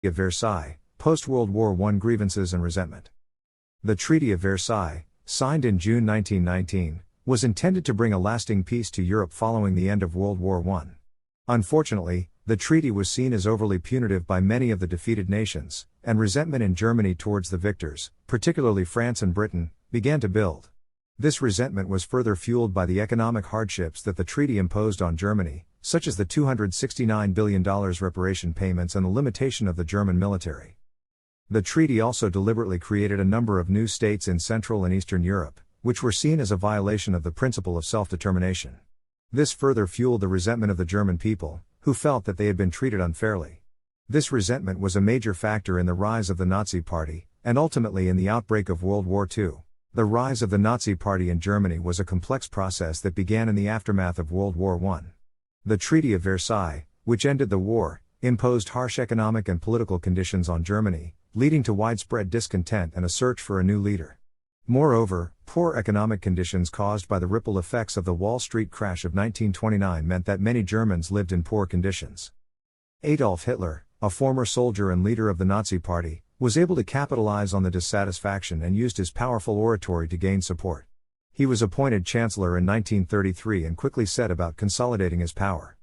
of Versailles, post-World War I grievances and resentment. The Treaty of Versailles, signed in June 1919, was intended to bring a lasting peace to Europe following the end of World War I. Unfortunately, the treaty was seen as overly punitive by many of the defeated nations, and resentment in Germany towards the victors, particularly France and Britain, began to build. This resentment was further fueled by the economic hardships that the treaty imposed on Germany, such as the $269 billion reparation payments and the limitation of the German military. The treaty also deliberately created a number of new states in Central and Eastern Europe, which were seen as a violation of the principle of self-determination. This further fueled the resentment of the German people, who felt that they had been treated unfairly. This resentment was a major factor in the rise of the Nazi Party, and ultimately in the outbreak of World War II. The rise of the Nazi Party in Germany was a complex process that began in the aftermath of World War I. The Treaty of Versailles, which ended the war, imposed harsh economic and political conditions on Germany, leading to widespread discontent and a search for a new leader. Moreover, poor economic conditions caused by the ripple effects of the Wall Street crash of 1929 meant that many Germans lived in poor conditions. Adolf Hitler, a former soldier and leader of the Nazi Party, was able to capitalize on the dissatisfaction and used his powerful oratory to gain support. He was appointed Chancellor in 1933 and quickly set about consolidating his power.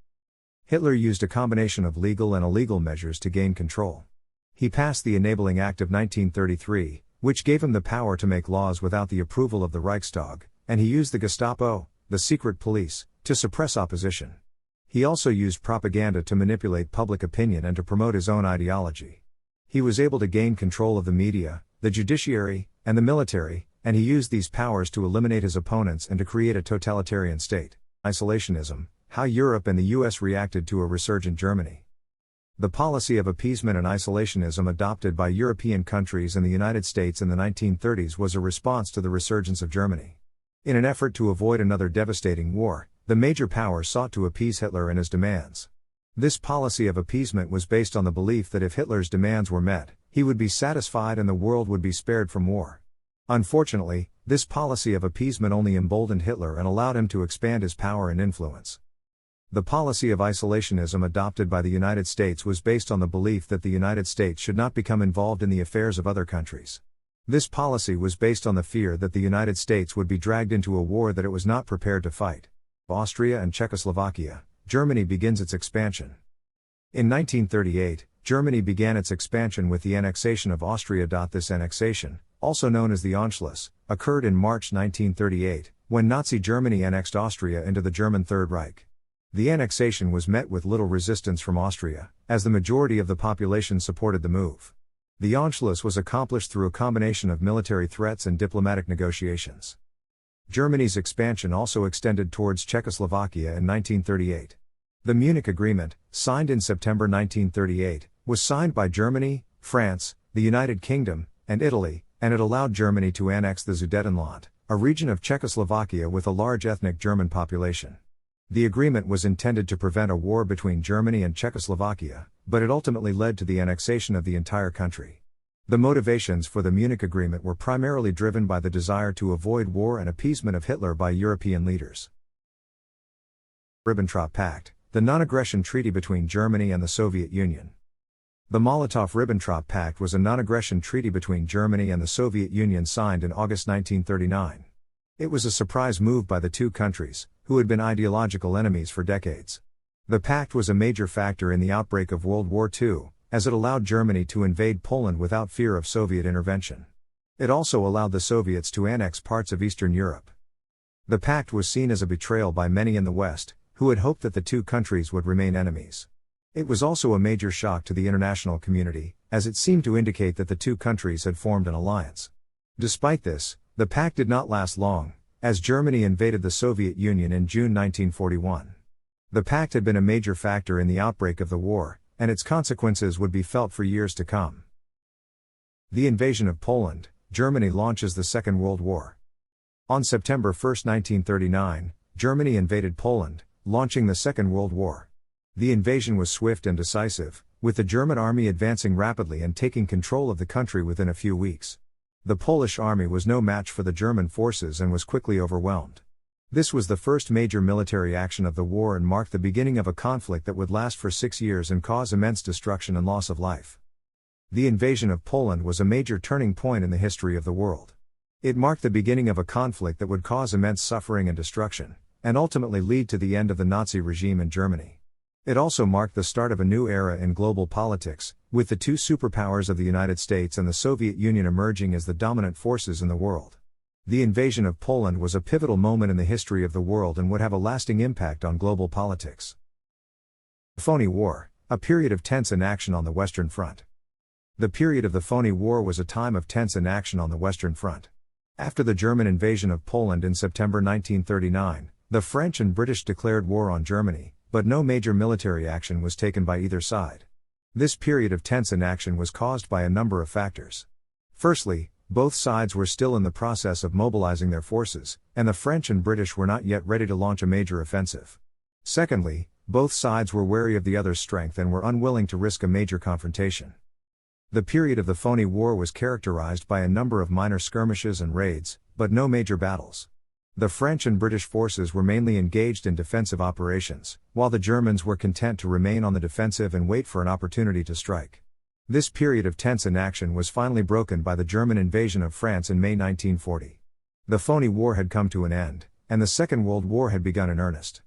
Hitler used a combination of legal and illegal measures to gain control. He passed the Enabling Act of 1933, which gave him the power to make laws without the approval of the Reichstag, and he used the Gestapo, the secret police, to suppress opposition. He also used propaganda to manipulate public opinion and to promote his own ideology. He was able to gain control of the media, the judiciary, and the military, and he used these powers to eliminate his opponents and to create a totalitarian state. Isolationism, how Europe and the US reacted to a resurgent Germany. The policy of appeasement and isolationism adopted by European countries and the United States in the 1930s was a response to the resurgence of Germany. In an effort to avoid another devastating war, the major powers sought to appease Hitler and his demands. This policy of appeasement was based on the belief that if Hitler's demands were met, he would be satisfied and the world would be spared from war. Unfortunately, this policy of appeasement only emboldened Hitler and allowed him to expand his power and influence. The policy of isolationism adopted by the United States was based on the belief that the United States should not become involved in the affairs of other countries. This policy was based on the fear that the United States would be dragged into a war that it was not prepared to fight. Austria and Czechoslovakia, Germany begins its expansion. In 1938, Germany began its expansion with the annexation of Austria. This annexation, also known as the Anschluss, occurred in March 1938, when Nazi Germany annexed Austria into the German Third Reich. The annexation was met with little resistance from Austria, as the majority of the population supported the move. The Anschluss was accomplished through a combination of military threats and diplomatic negotiations. Germany's expansion also extended towards Czechoslovakia in 1938. The Munich Agreement, signed in September 1938, was signed by Germany, France, the United Kingdom, and Italy, and it allowed Germany to annex the Sudetenland, a region of Czechoslovakia with a large ethnic German population. The agreement was intended to prevent a war between Germany and Czechoslovakia, but it ultimately led to the annexation of the entire country. The motivations for the Munich Agreement were primarily driven by the desire to avoid war and appeasement of Hitler by European leaders. Ribbentrop Pact, the non-aggression treaty between Germany and the Soviet Union. The Molotov-Ribbentrop Pact was a non-aggression treaty between Germany and the Soviet Union signed in August 1939. It was a surprise move by the two countries, who had been ideological enemies for decades. The pact was a major factor in the outbreak of World War II, as it allowed Germany to invade Poland without fear of Soviet intervention. It also allowed the Soviets to annex parts of Eastern Europe. The pact was seen as a betrayal by many in the West, who had hoped that the two countries would remain enemies. It was also a major shock to the international community, as it seemed to indicate that the two countries had formed an alliance. Despite this, the pact did not last long, as Germany invaded the Soviet Union in June 1941. The pact had been a major factor in the outbreak of the war, and its consequences would be felt for years to come. The invasion of Poland, Germany launches the Second World War. On September 1, 1939, Germany invaded Poland, launching the Second World War. The invasion was swift and decisive, with the German army advancing rapidly and taking control of the country within a few weeks. The Polish army was no match for the German forces and was quickly overwhelmed. This was the first major military action of the war and marked the beginning of a conflict that would last for 6 years and cause immense destruction and loss of life. The invasion of Poland was a major turning point in the history of the world. It marked the beginning of a conflict that would cause immense suffering and destruction, and ultimately lead to the end of the Nazi regime in Germany. It also marked the start of a new era in global politics, with the two superpowers of the United States and the Soviet Union emerging as the dominant forces in the world. The invasion of Poland was a pivotal moment in the history of the world and would have a lasting impact on global politics. The Phony War, a period of tense inaction on the Western Front. The period of the Phony War was a time of tense inaction on the Western Front. After the German invasion of Poland in September 1939, the French and British declared war on Germany, but no major military action was taken by either side. This period of tense inaction was caused by a number of factors. Firstly, both sides were still in the process of mobilizing their forces, and the French and British were not yet ready to launch a major offensive. Secondly, both sides were wary of the other's strength and were unwilling to risk a major confrontation. The period of the Phony War was characterized by a number of minor skirmishes and raids, but no major battles. The French and British forces were mainly engaged in defensive operations, while the Germans were content to remain on the defensive and wait for an opportunity to strike. This period of tense inaction was finally broken by the German invasion of France in May 1940. The Phony War had come to an end, and the Second World War had begun in earnest.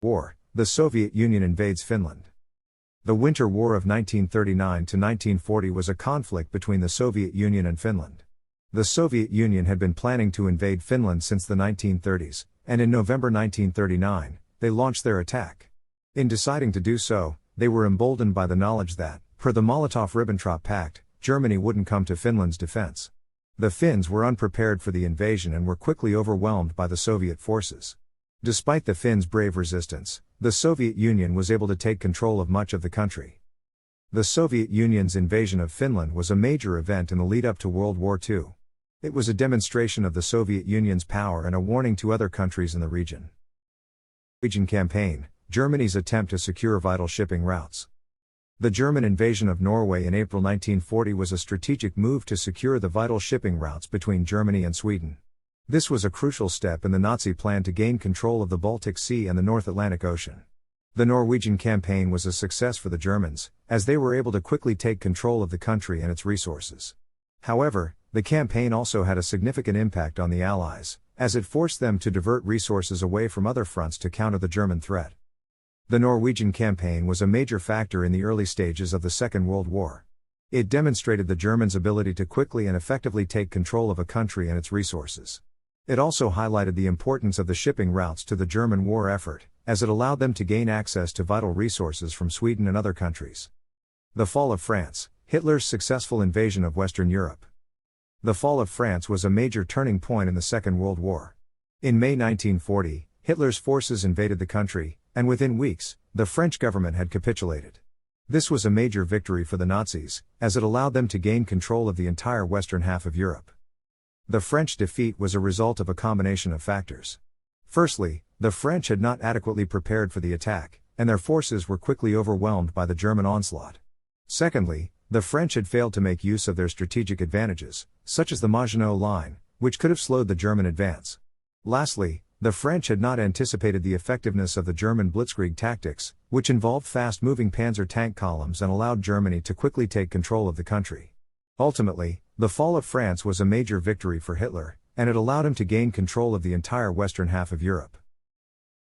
War: the Soviet Union invades Finland. The Winter War of 1939 to 1940 was a conflict between the Soviet Union and Finland. The Soviet Union had been planning to invade Finland since the 1930s, and in November 1939, they launched their attack. In deciding to do so, they were emboldened by the knowledge that, per the Molotov-Ribbentrop Pact, Germany wouldn't come to Finland's defense. The Finns were unprepared for the invasion and were quickly overwhelmed by the Soviet forces. Despite the Finns' brave resistance, the Soviet Union was able to take control of much of the country. The Soviet Union's invasion of Finland was a major event in the lead-up to World War II. It was a demonstration of the Soviet Union's power and a warning to other countries in the region. Norwegian Campaign, Germany's attempt to secure vital shipping routes. The German invasion of Norway in April 1940 was a strategic move to secure the vital shipping routes between Germany and Sweden. This was a crucial step in the Nazi plan to gain control of the Baltic Sea and the North Atlantic Ocean. The Norwegian campaign was a success for the Germans, as they were able to quickly take control of the country and its resources. However, the campaign also had a significant impact on the Allies, as it forced them to divert resources away from other fronts to counter the German threat. The Norwegian campaign was a major factor in the early stages of the Second World War. It demonstrated the Germans' ability to quickly and effectively take control of a country and its resources. It also highlighted the importance of the shipping routes to the German war effort, as it allowed them to gain access to vital resources from Sweden and other countries. The fall of France, Hitler's successful invasion of Western Europe. The fall of France was a major turning point in the Second World War. In May 1940, Hitler's forces invaded the country, and within weeks, the French government had capitulated. This was a major victory for the Nazis, as it allowed them to gain control of the entire western half of Europe. The French defeat was a result of a combination of factors. Firstly, the French had not adequately prepared for the attack, and their forces were quickly overwhelmed by the German onslaught. Secondly, the French had failed to make use of their strategic advantages, such as the Maginot Line, which could have slowed the German advance. Lastly, the French had not anticipated the effectiveness of the German blitzkrieg tactics, which involved fast-moving panzer tank columns and allowed Germany to quickly take control of the country. Ultimately, the fall of France was a major victory for Hitler, and it allowed him to gain control of the entire western half of Europe.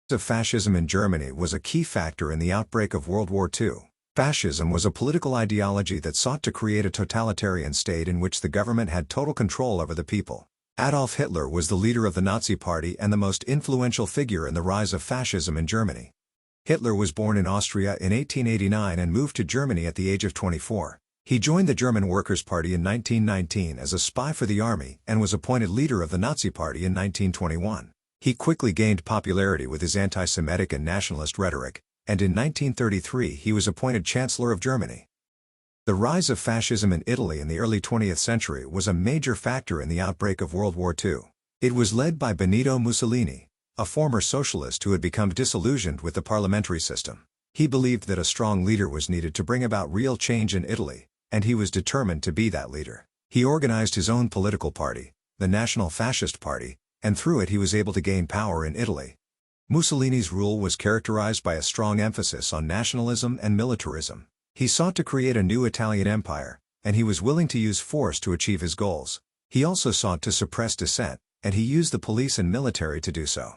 The fascism in Germany was a key factor in the outbreak of World War II. Fascism was a political ideology that sought to create a totalitarian state in which the government had total control over the people. Adolf Hitler was the leader of the Nazi Party and the most influential figure in the rise of fascism in Germany. Hitler was born in Austria in 1889 and moved to Germany at the age of 24. He joined the German Workers' Party in 1919 as a spy for the army and was appointed leader of the Nazi Party in 1921. He quickly gained popularity with his anti-Semitic and nationalist rhetoric, and in 1933 he was appointed Chancellor of Germany. The rise of fascism in Italy in the early 20th century was a major factor in the outbreak of World War II. It was led by Benito Mussolini, a former socialist who had become disillusioned with the parliamentary system. He believed that a strong leader was needed to bring about real change in Italy, and he was determined to be that leader. He organized his own political party, the National Fascist Party, and through it he was able to gain power in Italy. Mussolini's rule was characterized by a strong emphasis on nationalism and militarism. He sought to create a new Italian empire, and he was willing to use force to achieve his goals. He also sought to suppress dissent, and he used the police and military to do so.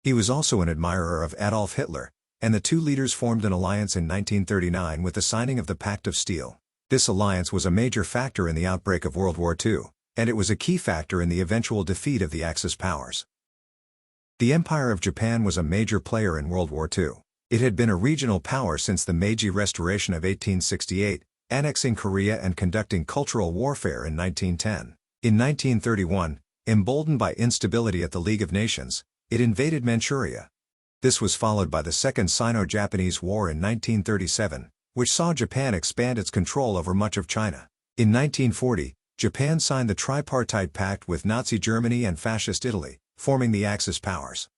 He was also an admirer of Adolf Hitler, and the two leaders formed an alliance in 1939 with the signing of the Pact of Steel. This alliance was a major factor in the outbreak of World War II, and it was a key factor in the eventual defeat of the Axis powers. The Empire of Japan was a major player in World War II. It had been a regional power since the Meiji Restoration of 1868, annexing Korea and conducting cultural warfare in 1910. In 1931, emboldened by instability at the League of Nations, it invaded Manchuria. This was followed by the Second Sino-Japanese War in 1937, which saw Japan expand its control over much of China. In 1940, Japan signed the Tripartite Pact with Nazi Germany and Fascist Italy, forming the Axis powers.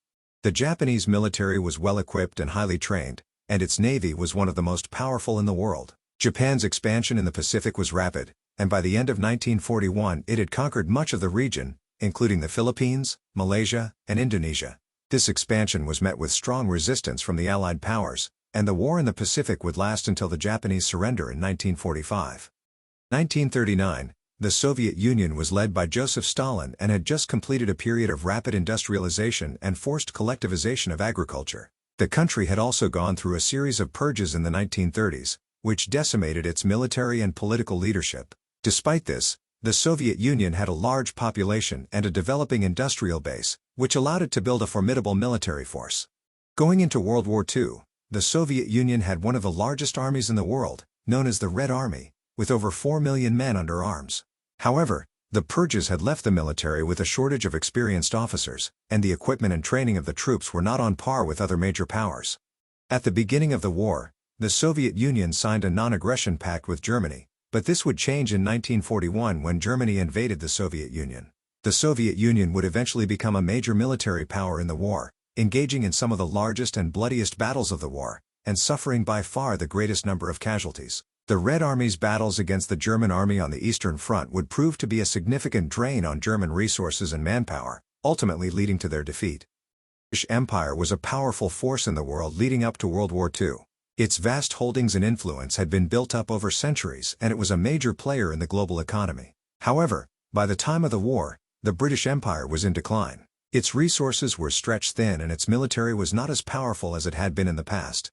The Japanese military was well-equipped and highly trained, and its navy was one of the most powerful in the world. Japan's expansion in the Pacific was rapid, and by the end of 1941 it had conquered much of the region, including the Philippines, Malaysia, and Indonesia. This expansion was met with strong resistance from the Allied powers, and the war in the Pacific would last until the Japanese surrender in 1945. 1939, the Soviet Union was led by Joseph Stalin and had just completed a period of rapid industrialization and forced collectivization of agriculture. The country had also gone through a series of purges in the 1930s, which decimated its military and political leadership. Despite this, the Soviet Union had a large population and a developing industrial base, which allowed it to build a formidable military force. Going into World War II, the Soviet Union had one of the largest armies in the world, known as the Red Army, with over 4 million men under arms. However, the purges had left the military with a shortage of experienced officers, and the equipment and training of the troops were not on par with other major powers. At the beginning of the war, the Soviet Union signed a non-aggression pact with Germany, but this would change in 1941 when Germany invaded the Soviet Union. The Soviet Union would eventually become a major military power in the war, engaging in some of the largest and bloodiest battles of the war, and suffering by far the greatest number of casualties. The Red Army's battles against the German army on the Eastern Front would prove to be a significant drain on German resources and manpower, ultimately leading to their defeat. The British Empire was a powerful force in the world leading up to World War II. Its vast holdings and influence had been built up over centuries, and it was a major player in the global economy. However, by the time of the war, the British Empire was in decline. Its resources were stretched thin and its military was not as powerful as it had been in the past.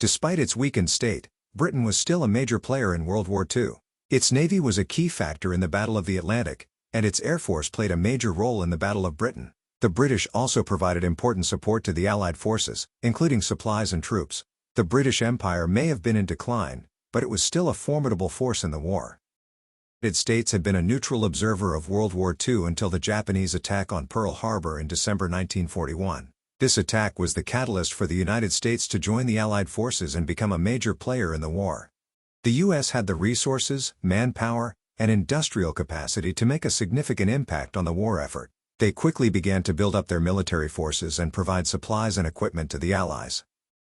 Despite its weakened state, Britain was still a major player in World War II. Its navy was a key factor in the Battle of the Atlantic, and its air force played a major role in the Battle of Britain. The British also provided important support to the Allied forces, including supplies and troops. The British Empire may have been in decline, but it was still a formidable force in the war. The United States had been a neutral observer of World War II until the Japanese attack on Pearl Harbor in December 1941. This attack was the catalyst for the United States to join the Allied forces and become a major player in the war. The U.S. had the resources, manpower, and industrial capacity to make a significant impact on the war effort. They quickly began to build up their military forces and provide supplies and equipment to the Allies.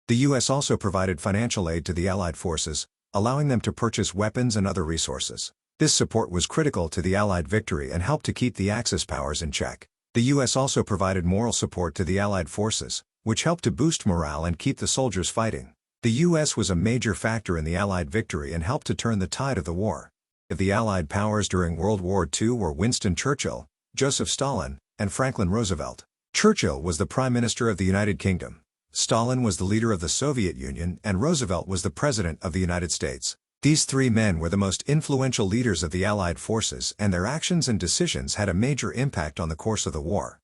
The U.S. also provided financial aid to the Allied forces, allowing them to purchase weapons and other resources. This support was critical to the Allied victory and helped to keep the Axis powers in check. The U.S. also provided moral support to the Allied forces, which helped to boost morale and keep the soldiers fighting. The U.S. was a major factor in the Allied victory and helped to turn the tide of the war. The Allied powers during World War II were Winston Churchill, Joseph Stalin, and Franklin Roosevelt. Churchill was the Prime Minister of the United Kingdom. Stalin was the leader of the Soviet Union and Roosevelt was the President of the United States. These three men were the most influential leaders of the Allied forces and their actions and decisions had a major impact on the course of the war.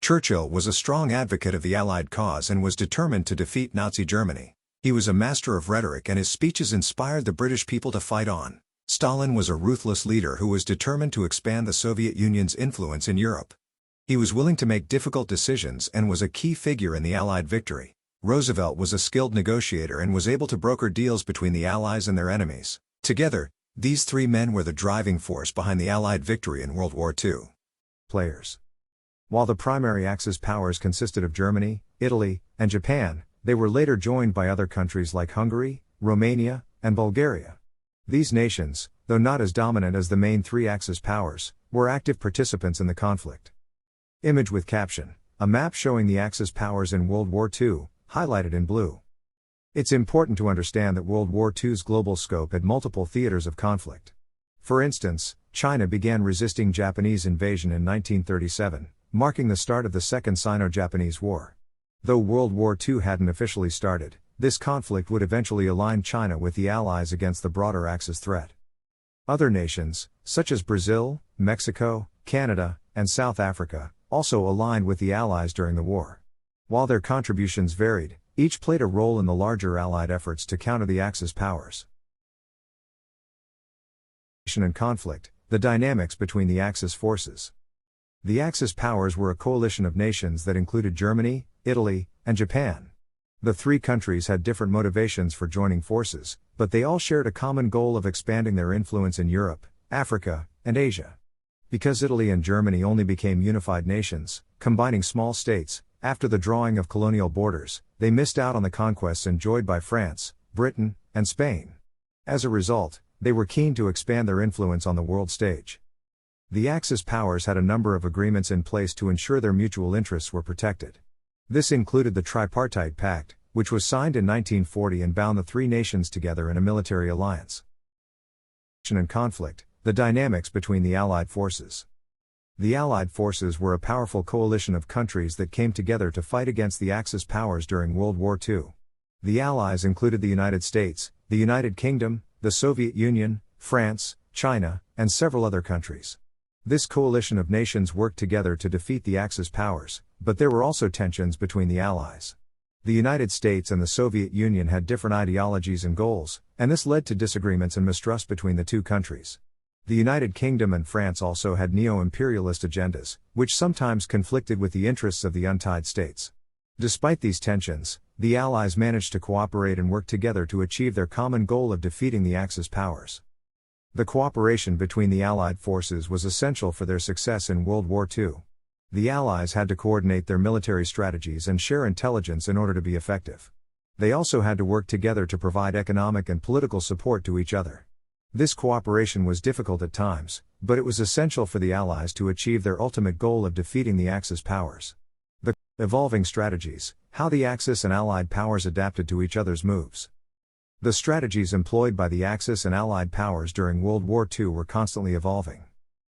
Churchill was a strong advocate of the Allied cause and was determined to defeat Nazi Germany. He was a master of rhetoric and his speeches inspired the British people to fight on. Stalin was a ruthless leader who was determined to expand the Soviet Union's influence in Europe. He was willing to make difficult decisions and was a key figure in the Allied victory. Roosevelt was a skilled negotiator and was able to broker deals between the Allies and their enemies. Together, these three men were the driving force behind the Allied victory in World War II. Players. While the primary Axis powers consisted of Germany, Italy, and Japan, they were later joined by other countries like Hungary, Romania, and Bulgaria. These nations, though not as dominant as the main three Axis powers, were active participants in the conflict. Image with caption: a map showing the Axis powers in World War II, highlighted in blue. It's important to understand that World War II's global scope had multiple theaters of conflict. For instance, China began resisting Japanese invasion in 1937, marking the start of the Second Sino-Japanese War. Though World War II hadn't officially started, this conflict would eventually align China with the Allies against the broader Axis threat. Other nations, such as Brazil, Mexico, Canada, and South Africa, also aligned with the Allies during the war. While their contributions varied, each played a role in the larger Allied efforts to counter the Axis powers. And conflict, the dynamics between the Axis forces. The Axis powers were a coalition of nations that included Germany, Italy, and Japan. The three countries had different motivations for joining forces, but they all shared a common goal of expanding their influence in Europe, Africa, and Asia. Because Italy and Germany only became unified nations, combining small states, after the drawing of colonial borders, they missed out on the conquests enjoyed by France, Britain, and Spain. As a result, they were keen to expand their influence on the world stage. The Axis powers had a number of agreements in place to ensure their mutual interests were protected. This included the Tripartite Pact, which was signed in 1940 and bound the three nations together in a military alliance. And conflict, the dynamics between the Allied forces. The Allied forces were a powerful coalition of countries that came together to fight against the Axis powers during World War II. The Allies included the United States, the United Kingdom, the Soviet Union, France, China, and several other countries. This coalition of nations worked together to defeat the Axis powers, but there were also tensions between the Allies. The United States and the Soviet Union had different ideologies and goals, and this led to disagreements and mistrust between the two countries. The United Kingdom and France also had neo-imperialist agendas, which sometimes conflicted with the interests of the untied states. Despite these tensions, the Allies managed to cooperate and work together to achieve their common goal of defeating the Axis powers. The cooperation between the Allied forces was essential for their success in World War II. The Allies had to coordinate their military strategies and share intelligence in order to be effective. They also had to work together to provide economic and political support to each other. This cooperation was difficult at times, but it was essential for the Allies to achieve their ultimate goal of defeating the Axis powers. The evolving strategies, how the Axis and Allied powers adapted to each other's moves. The strategies employed by the Axis and Allied powers during World War II were constantly evolving.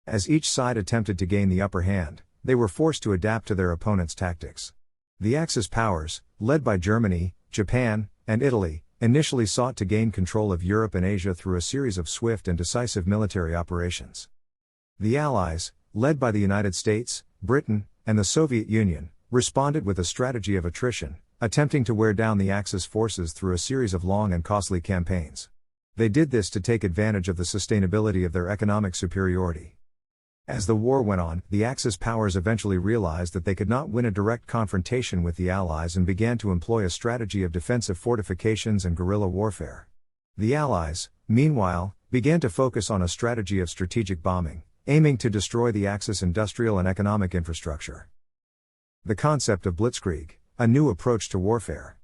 As each side attempted to gain the upper hand, they were forced to adapt to their opponent's tactics. The Axis powers, led by Germany, Japan, and Italy, initially sought to gain control of Europe and Asia through a series of swift and decisive military operations. The Allies, led by the United States, Britain, and the Soviet Union, responded with a strategy of attrition, attempting to wear down the Axis forces through a series of long and costly campaigns. They did this to take advantage of the sustainability of their economic superiority. As the war went on, the Axis powers eventually realized that they could not win a direct confrontation with the Allies and began to employ a strategy of defensive fortifications and guerrilla warfare. The Allies, meanwhile, began to focus on a strategy of strategic bombing, aiming to destroy the Axis industrial and economic infrastructure. The concept of blitzkrieg, a new approach to warfare.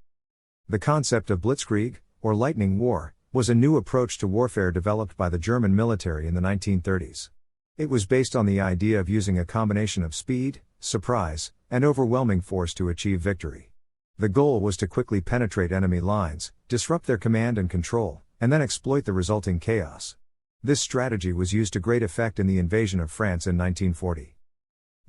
The concept of blitzkrieg, or lightning war, was a new approach to warfare developed by the German military in the 1930s. It was based on the idea of using a combination of speed, surprise, and overwhelming force to achieve victory. The goal was to quickly penetrate enemy lines, disrupt their command and control, and then exploit the resulting chaos. This strategy was used to great effect in the invasion of France in 1940.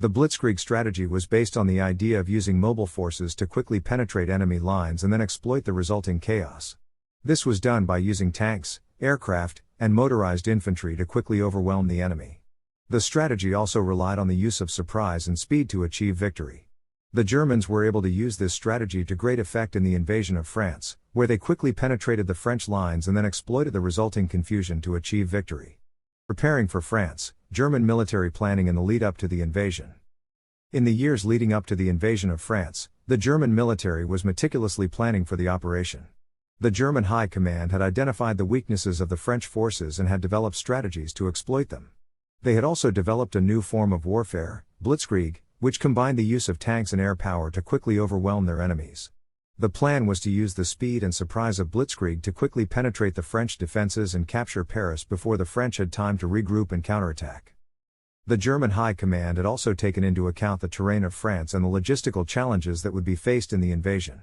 The blitzkrieg strategy was based on the idea of using mobile forces to quickly penetrate enemy lines and then exploit the resulting chaos. This was done by using tanks, aircraft, and motorized infantry to quickly overwhelm the enemy. The strategy also relied on the use of surprise and speed to achieve victory. The Germans were able to use this strategy to great effect in the invasion of France, where they quickly penetrated the French lines and then exploited the resulting confusion to achieve victory. Preparing for France, German military planning in the lead-up to the invasion. In the years leading up to the invasion of France, the German military was meticulously planning for the operation. The German High Command had identified the weaknesses of the French forces and had developed strategies to exploit them. They had also developed a new form of warfare, blitzkrieg, which combined the use of tanks and air power to quickly overwhelm their enemies. The plan was to use the speed and surprise of blitzkrieg to quickly penetrate the French defenses and capture Paris before the French had time to regroup and counterattack. The German High Command had also taken into account the terrain of France and the logistical challenges that would be faced in the invasion.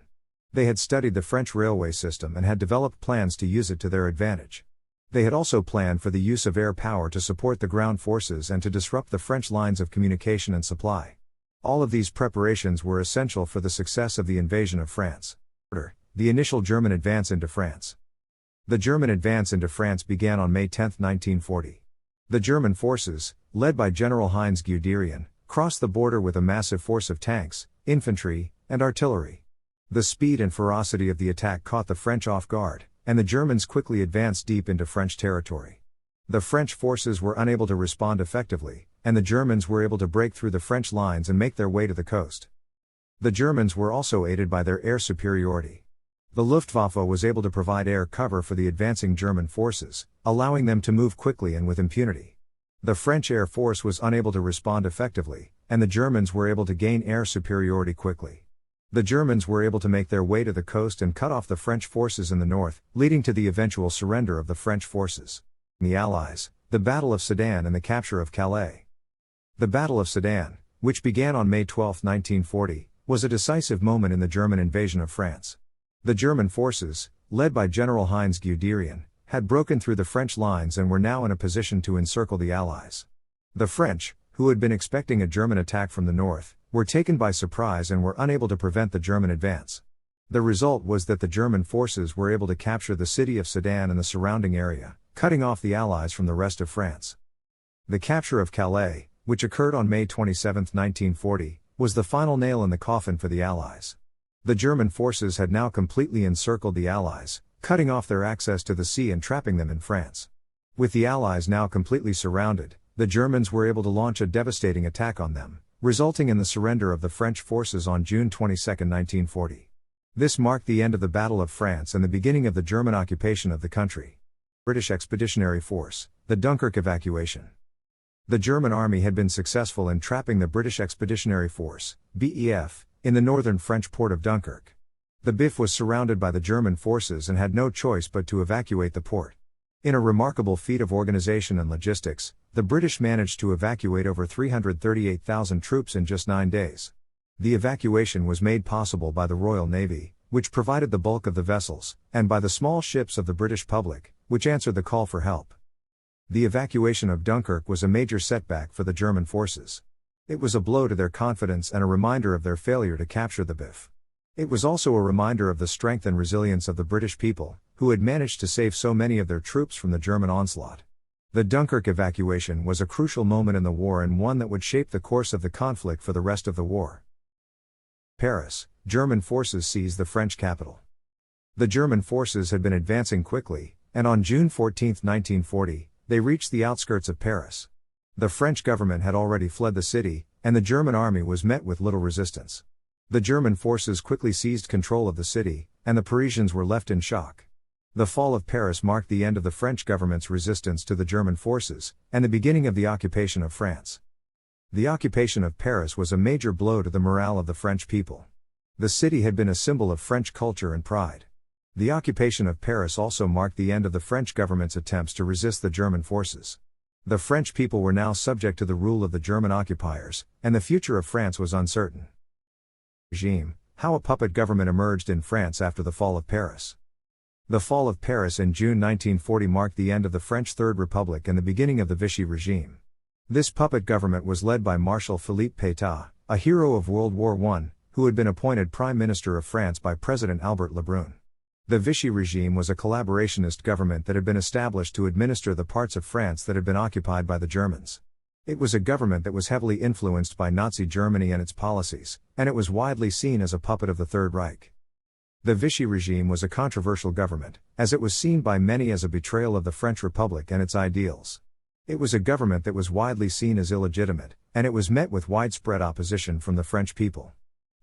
They had studied the French railway system and had developed plans to use it to their advantage. They had also planned for the use of air power to support the ground forces and to disrupt the French lines of communication and supply. All of these preparations were essential for the success of the invasion of France. The initial German advance into France. The German advance into France began on May 10, 1940. The German forces, led by General Heinz Guderian, crossed the border with a massive force of tanks, infantry, and artillery. The speed and ferocity of the attack caught the French off guard, and the Germans quickly advanced deep into French territory. The French forces were unable to respond effectively, and the Germans were able to break through the French lines and make their way to the coast. The Germans were also aided by their air superiority. The Luftwaffe was able to provide air cover for the advancing German forces, allowing them to move quickly and with impunity. The French Air Force was unable to respond effectively, and the Germans were able to gain air superiority quickly. The Germans were able to make their way to the coast and cut off the French forces in the north, leading to the eventual surrender of the French forces. The Allies, the Battle of Sedan and the capture of Calais. The Battle of Sedan, which began on May 12, 1940, was a decisive moment in the German invasion of France. The German forces, led by General Heinz Guderian, had broken through the French lines and were now in a position to encircle the Allies. The French, who had been expecting a German attack from the north, were taken by surprise and were unable to prevent the German advance. The result was that the German forces were able to capture the city of Sedan and the surrounding area, cutting off the Allies from the rest of France. The capture of Calais, which occurred on May 27, 1940, was the final nail in the coffin for the Allies. The German forces had now completely encircled the Allies, cutting off their access to the sea and trapping them in France. With the Allies now completely surrounded, the Germans were able to launch a devastating attack on them, resulting in the surrender of the French forces on June 22, 1940. This marked the end of the Battle of France and the beginning of the German occupation of the country. British Expeditionary Force, the Dunkirk evacuation. The German army had been successful in trapping the British Expeditionary Force, BEF, in the northern French port of Dunkirk. The BEF was surrounded by the German forces and had no choice but to evacuate the port. In a remarkable feat of organization and logistics, the British managed to evacuate over 338,000 troops in just 9 days. The evacuation was made possible by the Royal Navy, which provided the bulk of the vessels, and by the small ships of the British public, which answered the call for help. The evacuation of Dunkirk was a major setback for the German forces. It was a blow to their confidence and a reminder of their failure to capture the BEF. It was also a reminder of the strength and resilience of the British people, who had managed to save so many of their troops from the German onslaught. The Dunkirk evacuation was a crucial moment in the war and one that would shape the course of the conflict for the rest of the war. Paris, German forces seized the French capital. The German forces had been advancing quickly, and on June 14, 1940, they reached the outskirts of Paris. The French government had already fled the city, and the German army was met with little resistance. The German forces quickly seized control of the city, and the Parisians were left in shock. The fall of Paris marked the end of the French government's resistance to the German forces, and the beginning of the occupation of France. The occupation of Paris was a major blow to the morale of the French people. The city had been a symbol of French culture and pride. The occupation of Paris also marked the end of the French government's attempts to resist the German forces. The French people were now subject to the rule of the German occupiers, and the future of France was uncertain. Regime: how a puppet government emerged in France after the fall of Paris. The fall of Paris in June 1940 marked the end of the French Third Republic and the beginning of the Vichy regime. This puppet government was led by Marshal Philippe Pétain, a hero of World War I, who had been appointed Prime Minister of France by President Albert Lebrun. The Vichy regime was a collaborationist government that had been established to administer the parts of France that had been occupied by the Germans. It was a government that was heavily influenced by Nazi Germany and its policies, and it was widely seen as a puppet of the Third Reich. The Vichy regime was a controversial government, as it was seen by many as a betrayal of the French Republic and its ideals. It was a government that was widely seen as illegitimate, and it was met with widespread opposition from the French people.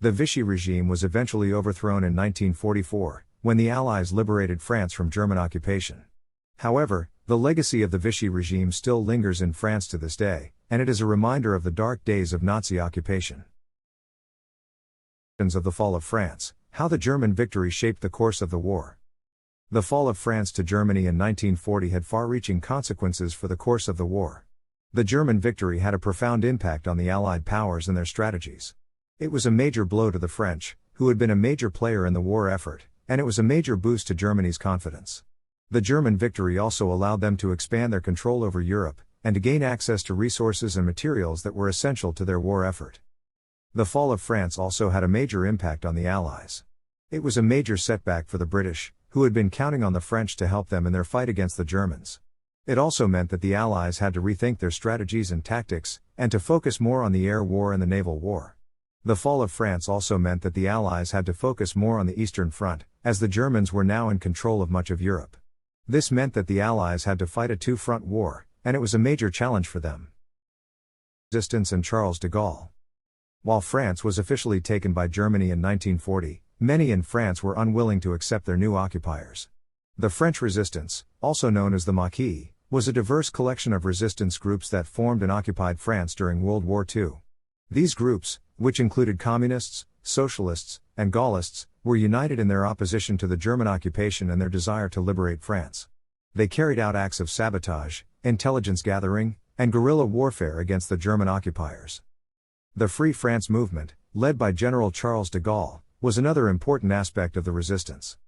The Vichy regime was eventually overthrown in 1944, when the Allies liberated France from German occupation. However, the legacy of the Vichy regime still lingers in France to this day, and it is a reminder of the dark days of Nazi occupation. Of the fall of France, how the German victory shaped the course of the war. The fall of France to Germany in 1940 had far-reaching consequences for the course of the war. The German victory had a profound impact on the Allied powers and their strategies. It was a major blow to the French, who had been a major player in the war effort, and it was a major boost to Germany's confidence. The German victory also allowed them to expand their control over Europe, and to gain access to resources and materials that were essential to their war effort. The fall of France also had a major impact on the Allies. It was a major setback for the British, who had been counting on the French to help them in their fight against the Germans. It also meant that the Allies had to rethink their strategies and tactics, and to focus more on the air war and the naval war. The fall of France also meant that the Allies had to focus more on the Eastern Front, as the Germans were now in control of much of Europe. This meant that the Allies had to fight a two-front war, and it was a major challenge for them. Resistance and Charles de Gaulle. While France was officially taken by Germany in 1940, many in France were unwilling to accept their new occupiers. The French resistance, also known as the Maquis, was a diverse collection of resistance groups that formed and occupied France during World War II. These groups, which included communists, socialists, and Gaullists, were united in their opposition to the German occupation and their desire to liberate France. They carried out acts of sabotage, intelligence gathering, and guerrilla warfare against the German occupiers. The Free France movement, led by General Charles de Gaulle, was another important aspect of the resistance.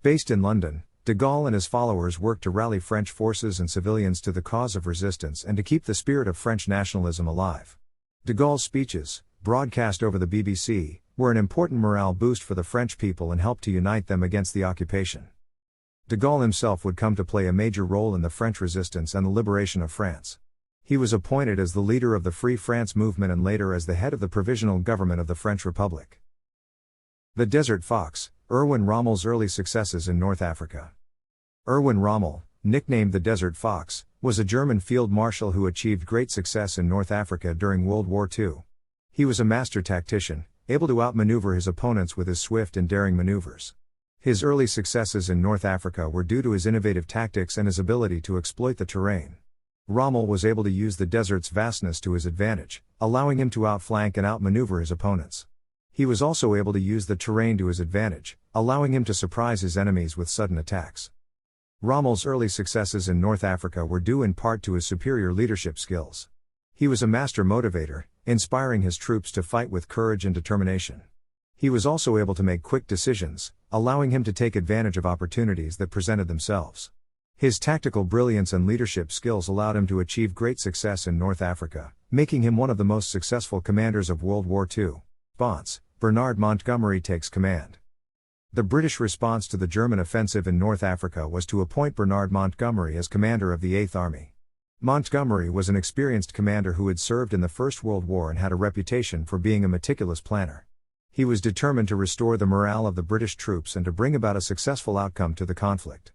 Based in London, de Gaulle and his followers worked to rally French forces and civilians to the cause of resistance and to keep the spirit of French nationalism alive. De Gaulle's speeches, broadcast over the BBC, were an important morale boost for the French people and helped to unite them against the occupation. De Gaulle himself would come to play a major role in the French resistance and the liberation of France. He was appointed as the leader of the Free France movement and later as the head of the Provisional Government of the French Republic. The Desert Fox, Erwin Rommel's early successes in North Africa. Erwin Rommel, nicknamed the Desert Fox, was a German field marshal who achieved great success in North Africa during World War II. He was a master tactician, able to outmaneuver his opponents with his swift and daring maneuvers. His early successes in North Africa were due to his innovative tactics and his ability to exploit the terrain. Rommel was able to use the desert's vastness to his advantage, allowing him to outflank and outmaneuver his opponents. He was also able to use the terrain to his advantage, allowing him to surprise his enemies with sudden attacks. Rommel's early successes in North Africa were due in part to his superior leadership skills. He was a master motivator, inspiring his troops to fight with courage and determination. He was also able to make quick decisions, allowing him to take advantage of opportunities that presented themselves. His tactical brilliance and leadership skills allowed him to achieve great success in North Africa, making him one of the most successful commanders of World War II. Response: Bernard Montgomery takes command. The British response to the German offensive in North Africa was to appoint Bernard Montgomery as commander of the 8th Army. Montgomery was an experienced commander who had served in the First World War and had a reputation for being a meticulous planner. He was determined to restore the morale of the British troops and to bring about a successful outcome to the conflict.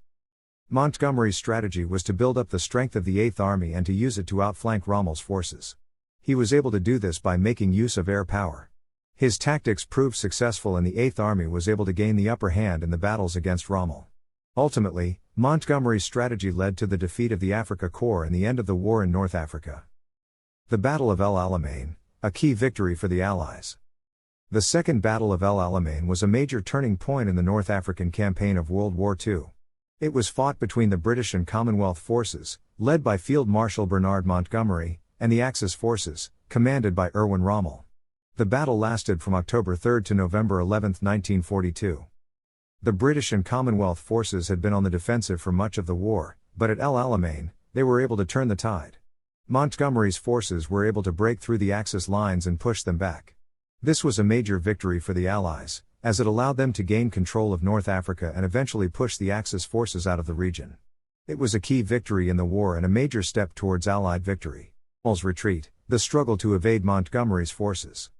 Montgomery's strategy was to build up the strength of the 8th Army and to use it to outflank Rommel's forces. He was able to do this by making use of air power. His tactics proved successful and the 8th Army was able to gain the upper hand in the battles against Rommel. Ultimately, Montgomery's strategy led to the defeat of the Afrika Korps and the end of the war in North Africa. The Battle of El Alamein, a key victory for the Allies. The Second Battle of El Alamein was a major turning point in the North African campaign of World War II. It was fought between the British and Commonwealth forces, led by Field Marshal Bernard Montgomery, and the Axis forces, commanded by Erwin Rommel. The battle lasted from October 3 to November 11, 1942. The British and Commonwealth forces had been on the defensive for much of the war, but at El Alamein, they were able to turn the tide. Montgomery's forces were able to break through the Axis lines and push them back. This was a major victory for the Allies, as it allowed them to gain control of North Africa and eventually push the Axis forces out of the region. It was a key victory in the war and a major step towards Allied victory. Rommel's retreat, the struggle to evade Montgomery's forces.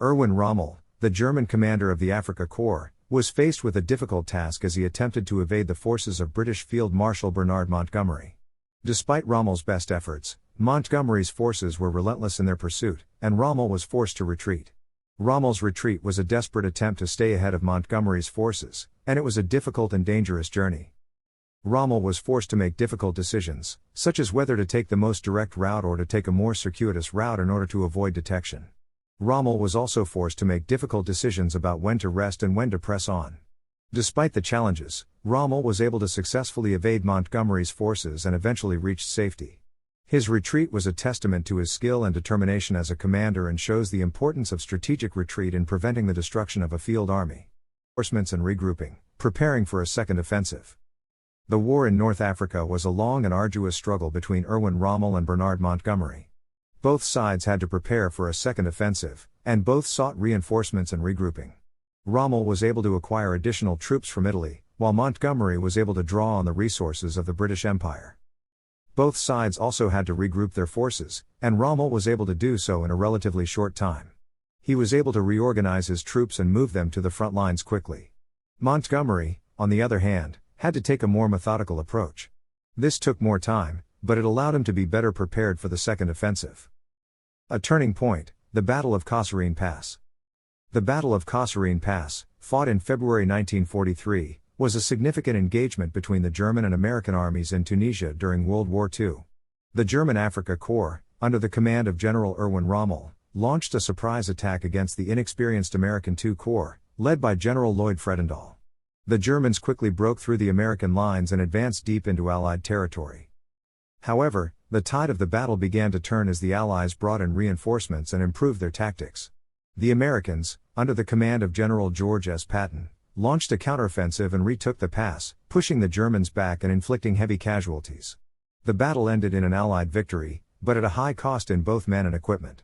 Erwin Rommel, the German commander of the Afrika Korps, was faced with a difficult task as he attempted to evade the forces of British Field Marshal Bernard Montgomery. Despite Rommel's best efforts, Montgomery's forces were relentless in their pursuit, and Rommel was forced to retreat. Rommel's retreat was a desperate attempt to stay ahead of Montgomery's forces, and it was a difficult and dangerous journey. Rommel was forced to make difficult decisions, such as whether to take the most direct route or to take a more circuitous route in order to avoid detection. Rommel was also forced to make difficult decisions about when to rest and when to press on. Despite the challenges, Rommel was able to successfully evade Montgomery's forces and eventually reached safety. His retreat was a testament to his skill and determination as a commander and shows the importance of strategic retreat in preventing the destruction of a field army. Reinforcements and regrouping, preparing for a second offensive. The war in North Africa was a long and arduous struggle between Erwin Rommel and Bernard Montgomery. Both sides had to prepare for a second offensive, and both sought reinforcements and regrouping. Rommel was able to acquire additional troops from Italy, while Montgomery was able to draw on the resources of the British Empire. Both sides also had to regroup their forces, and Rommel was able to do so in a relatively short time. He was able to reorganize his troops and move them to the front lines quickly. Montgomery, on the other hand, had to take a more methodical approach. This took more time, but it allowed him to be better prepared for the second offensive. A turning point, the Battle of Kasserine Pass. The Battle of Kasserine Pass, fought in February 1943, was a significant engagement between the German and American armies in Tunisia during World War II. The German Afrika Korps, under the command of General Erwin Rommel, launched a surprise attack against the inexperienced American II Corps, led by General Lloyd Fredendall. The Germans quickly broke through the American lines and advanced deep into Allied territory. However, the tide of the battle began to turn as the Allies brought in reinforcements and improved their tactics. The Americans, under the command of General George S. Patton, launched a counteroffensive and retook the pass, pushing the Germans back and inflicting heavy casualties. The battle ended in an Allied victory, but at a high cost in both men and equipment.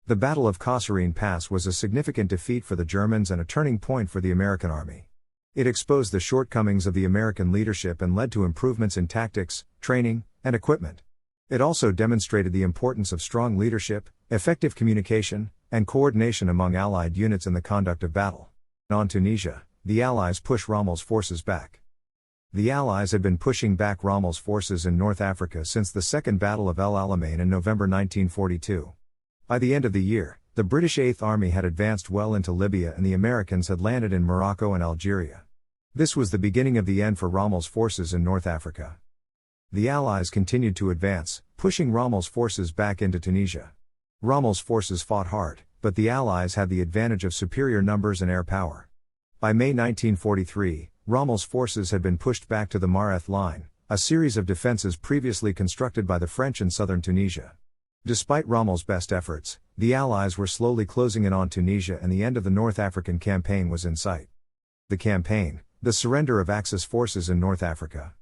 The Battle of Kasserine Pass was a significant defeat for the Germans and a turning point for the American army. It exposed the shortcomings of the American leadership and led to improvements in tactics, training, and equipment. It also demonstrated the importance of strong leadership, effective communication, and coordination among Allied units in the conduct of battle. On Tunisia, the Allies pushed Rommel's forces back. The Allies had been pushing back Rommel's forces in North Africa since the Second Battle of El Alamein in November 1942. By the end of the year, the British Eighth Army had advanced well into Libya and the Americans had landed in Morocco and Algeria. This was the beginning of the end for Rommel's forces in North Africa. The Allies continued to advance, pushing Rommel's forces back into Tunisia. Rommel's forces fought hard, but the Allies had the advantage of superior numbers and air power. By May 1943, Rommel's forces had been pushed back to the Mareth Line, a series of defenses previously constructed by the French in southern Tunisia. Despite Rommel's best efforts, the Allies were slowly closing in on Tunisia and the end of the North African campaign was in sight. The campaign, the surrender of Axis forces in North Africa.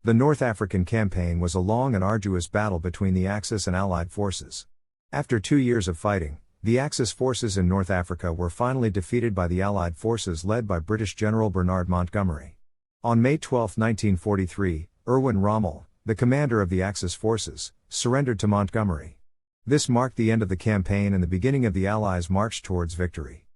The North African campaign was a long and arduous battle between the Axis and Allied forces. After 2 years of fighting, the Axis forces in North Africa were finally defeated by the Allied forces led by British General Bernard Montgomery. On May 12, 1943, Erwin Rommel, the commander of the Axis forces, surrendered to Montgomery. This marked the end of the campaign and the beginning of the Allies' march towards victory.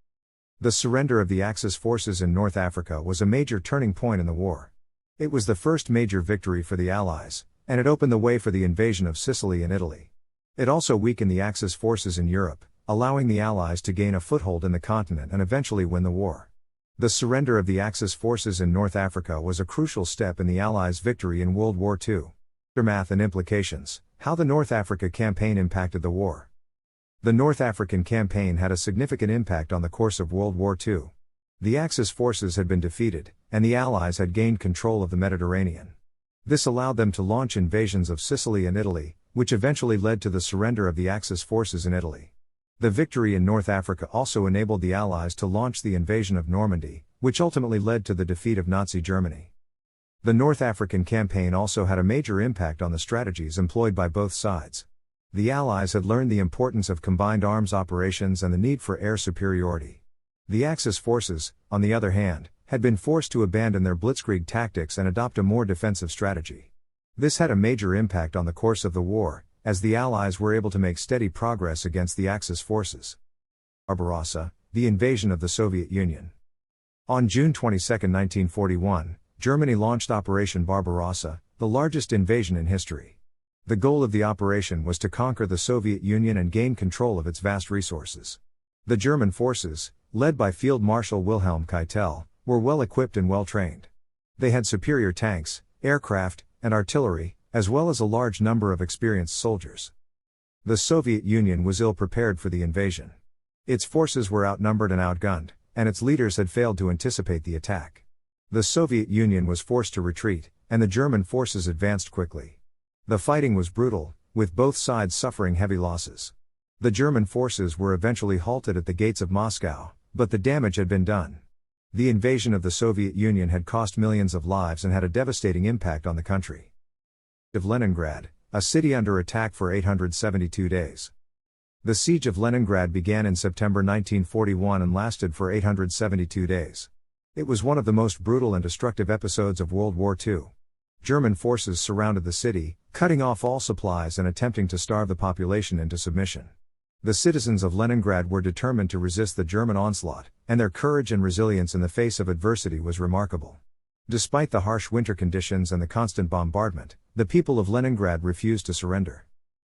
The surrender of the Axis forces in North Africa was a major turning point in the war. It was the first major victory for the Allies, and it opened the way for the invasion of Sicily and Italy. It also weakened the Axis forces in Europe, allowing the Allies to gain a foothold in the continent and eventually win the war. The surrender of the Axis forces in North Africa was a crucial step in the Allies' victory in World War II. Aftermath and implications: how the North Africa campaign impacted the war. The North African campaign had a significant impact on the course of World War II. The Axis forces had been defeated, and the Allies had gained control of the Mediterranean. This allowed them to launch invasions of Sicily and Italy, which eventually led to the surrender of the Axis forces in Italy. The victory in North Africa also enabled the Allies to launch the invasion of Normandy, which ultimately led to the defeat of Nazi Germany. The North African campaign also had a major impact on the strategies employed by both sides. The Allies had learned the importance of combined arms operations and the need for air superiority. The Axis forces, on the other hand, had been forced to abandon their blitzkrieg tactics and adopt a more defensive strategy. This had a major impact on the course of the war, as the Allies were able to make steady progress against the Axis forces. Barbarossa, the invasion of the Soviet Union. On June 22, 1941, Germany launched Operation Barbarossa, the largest invasion in history. The goal of the operation was to conquer the Soviet Union and gain control of its vast resources. The German forces, led by Field Marshal Wilhelm Keitel, were well equipped and well trained. They had superior tanks, aircraft, and artillery, as well as a large number of experienced soldiers. The Soviet Union was ill prepared for the invasion. Its forces were outnumbered and outgunned, and its leaders had failed to anticipate the attack. The Soviet Union was forced to retreat, and the German forces advanced quickly. The fighting was brutal, with both sides suffering heavy losses. The German forces were eventually halted at the gates of Moscow, but the damage had been done. The invasion of the Soviet Union had cost millions of lives and had a devastating impact on the country. Of Leningrad, a city under attack for 872 days. The siege of Leningrad began in September 1941 and lasted for 872 days. It was one of the most brutal and destructive episodes of World War II. German forces surrounded the city, cutting off all supplies and attempting to starve the population into submission. The citizens of Leningrad were determined to resist the German onslaught, and their courage and resilience in the face of adversity was remarkable. Despite the harsh winter conditions and the constant bombardment, the people of Leningrad refused to surrender.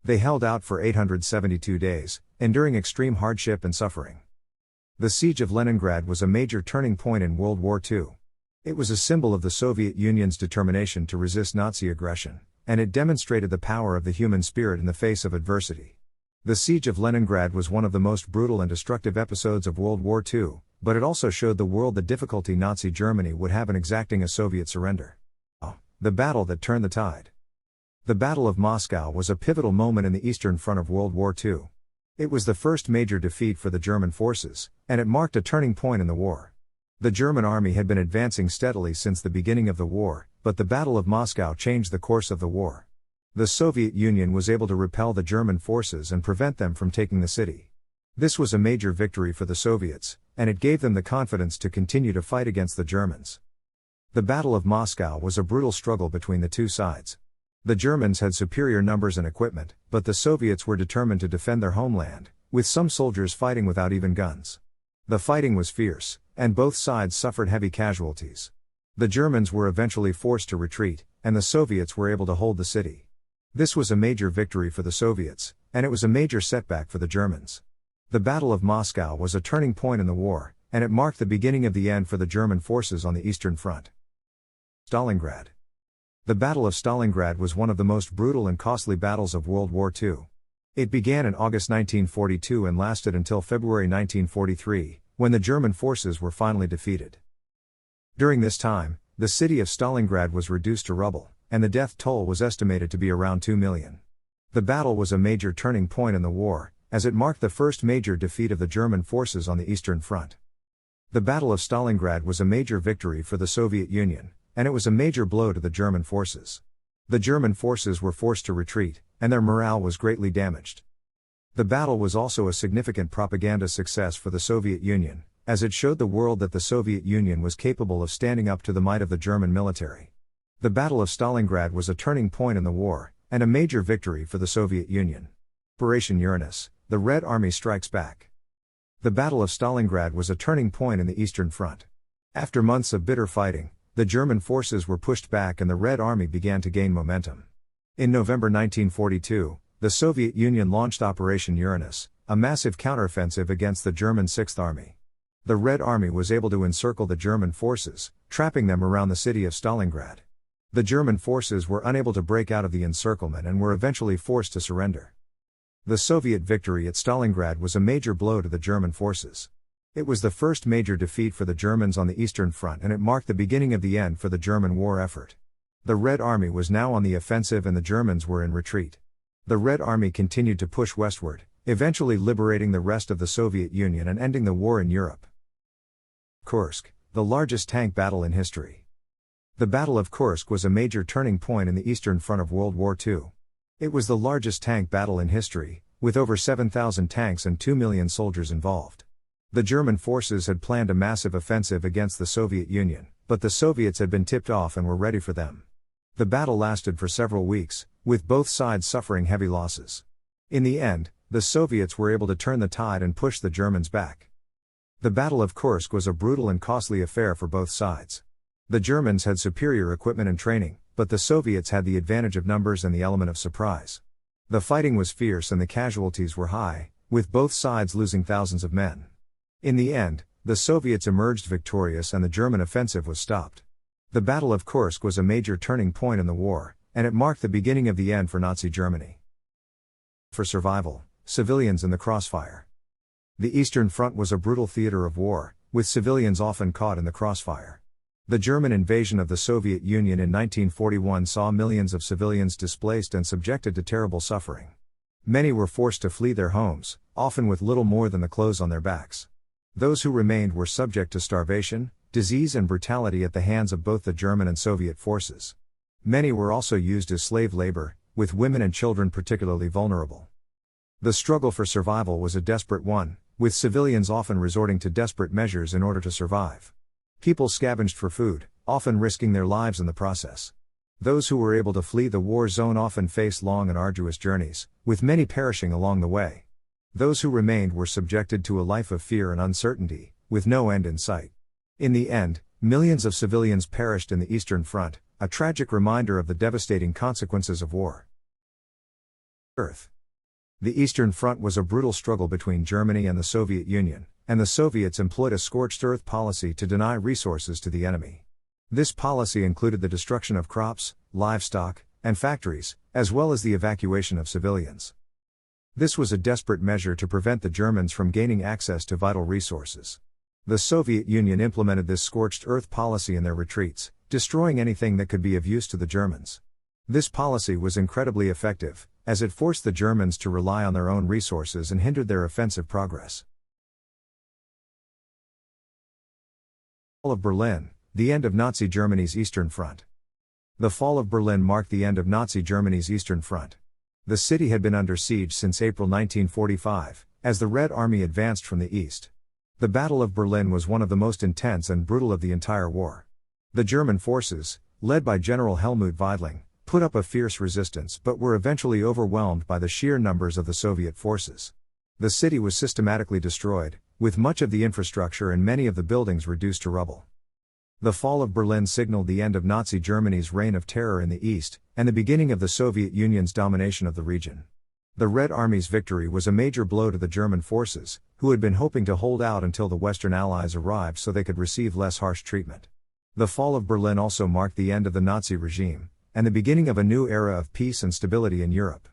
They held out for 872 days, enduring extreme hardship and suffering. The siege of Leningrad was a major turning point in World War II. It was a symbol of the Soviet Union's determination to resist Nazi aggression, and it demonstrated the power of the human spirit in the face of adversity. The siege of Leningrad was one of the most brutal and destructive episodes of World War II, but it also showed the world the difficulty Nazi Germany would have in exacting a Soviet surrender. The battle that turned the tide. The Battle of Moscow was a pivotal moment in the Eastern Front of World War II. It was the first major defeat for the German forces, and it marked a turning point in the war. The German army had been advancing steadily since the beginning of the war, but the Battle of Moscow changed the course of the war. The Soviet Union was able to repel the German forces and prevent them from taking the city. This was a major victory for the Soviets, and it gave them the confidence to continue to fight against the Germans. The Battle of Moscow was a brutal struggle between the two sides. The Germans had superior numbers and equipment, but the Soviets were determined to defend their homeland, with some soldiers fighting without even guns. The fighting was fierce, and both sides suffered heavy casualties. The Germans were eventually forced to retreat, and the Soviets were able to hold the city. This was a major victory for the Soviets, and it was a major setback for the Germans. The Battle of Moscow was a turning point in the war, and it marked the beginning of the end for the German forces on the Eastern Front. Stalingrad. The Battle of Stalingrad was one of the most brutal and costly battles of World War II. It began in August 1942 and lasted until February 1943, when the German forces were finally defeated. During this time, the city of Stalingrad was reduced to rubble, and the death toll was estimated to be around 2 million. The battle was a major turning point in the war, as it marked the first major defeat of the German forces on the Eastern Front. The Battle of Stalingrad was a major victory for the Soviet Union, and it was a major blow to the German forces. The German forces were forced to retreat, and their morale was greatly damaged. The battle was also a significant propaganda success for the Soviet Union, as it showed the world that the Soviet Union was capable of standing up to the might of the German military. The Battle of Stalingrad was a turning point in the war, and a major victory for the Soviet Union. Operation Uranus, the Red Army strikes back. The Battle of Stalingrad was a turning point in the Eastern Front. After months of bitter fighting, the German forces were pushed back and the Red Army began to gain momentum. In November 1942, the Soviet Union launched Operation Uranus, a massive counteroffensive against the German Sixth Army. The Red Army was able to encircle the German forces, trapping them around the city of Stalingrad. The German forces were unable to break out of the encirclement and were eventually forced to surrender. The Soviet victory at Stalingrad was a major blow to the German forces. It was the first major defeat for the Germans on the Eastern Front and it marked the beginning of the end for the German war effort. The Red Army was now on the offensive and the Germans were in retreat. The Red Army continued to push westward, eventually liberating the rest of the Soviet Union and ending the war in Europe. Kursk, the largest tank battle in history. The Battle of Kursk was a major turning point in the Eastern Front of World War II. It was the largest tank battle in history, with over 7,000 tanks and 2 million soldiers involved. The German forces had planned a massive offensive against the Soviet Union, but the Soviets had been tipped off and were ready for them. The battle lasted for several weeks, with both sides suffering heavy losses. In the end, the Soviets were able to turn the tide and push the Germans back. The Battle of Kursk was a brutal and costly affair for both sides. The Germans had superior equipment and training, but the Soviets had the advantage of numbers and the element of surprise. The fighting was fierce and the casualties were high, with both sides losing thousands of men. In the end, the Soviets emerged victorious and the German offensive was stopped. The Battle of Kursk was a major turning point in the war, and it marked the beginning of the end for Nazi Germany. For survival, civilians in the crossfire. The Eastern Front was a brutal theater of war, with civilians often caught in the crossfire. The German invasion of the Soviet Union in 1941 saw millions of civilians displaced and subjected to terrible suffering. Many were forced to flee their homes, often with little more than the clothes on their backs. Those who remained were subject to starvation, disease and brutality at the hands of both the German and Soviet forces. Many were also used as slave labor, with women and children particularly vulnerable. The struggle for survival was a desperate one, with civilians often resorting to desperate measures in order to survive. People scavenged for food, often risking their lives in the process. Those who were able to flee the war zone often faced long and arduous journeys, with many perishing along the way. Those who remained were subjected to a life of fear and uncertainty, with no end in sight. In the end, millions of civilians perished in the Eastern Front, a tragic reminder of the devastating consequences of war. Earth. The Eastern Front was a brutal struggle between Germany and the Soviet Union, and the Soviets employed a scorched earth policy to deny resources to the enemy. This policy included the destruction of crops, livestock, and factories, as well as the evacuation of civilians. This was a desperate measure to prevent the Germans from gaining access to vital resources. The Soviet Union implemented this scorched earth policy in their retreats, destroying anything that could be of use to the Germans. This policy was incredibly effective, as it forced the Germans to rely on their own resources and hindered their offensive progress. Fall of Berlin, the end of Nazi Germany's Eastern Front. The fall of Berlin marked the end of Nazi Germany's Eastern Front. The city had been under siege since April 1945, as the Red Army advanced from the east. The Battle of Berlin was one of the most intense and brutal of the entire war. The German forces, led by General Helmut Weidling, put up a fierce resistance but were eventually overwhelmed by the sheer numbers of the Soviet forces. The city was systematically destroyed, with much of the infrastructure and many of the buildings reduced to rubble. The fall of Berlin signaled the end of Nazi Germany's reign of terror in the East, and the beginning of the Soviet Union's domination of the region. The Red Army's victory was a major blow to the German forces, who had been hoping to hold out until the Western Allies arrived so they could receive less harsh treatment. The fall of Berlin also marked the end of the Nazi regime, and the beginning of a new era of peace and stability in Europe.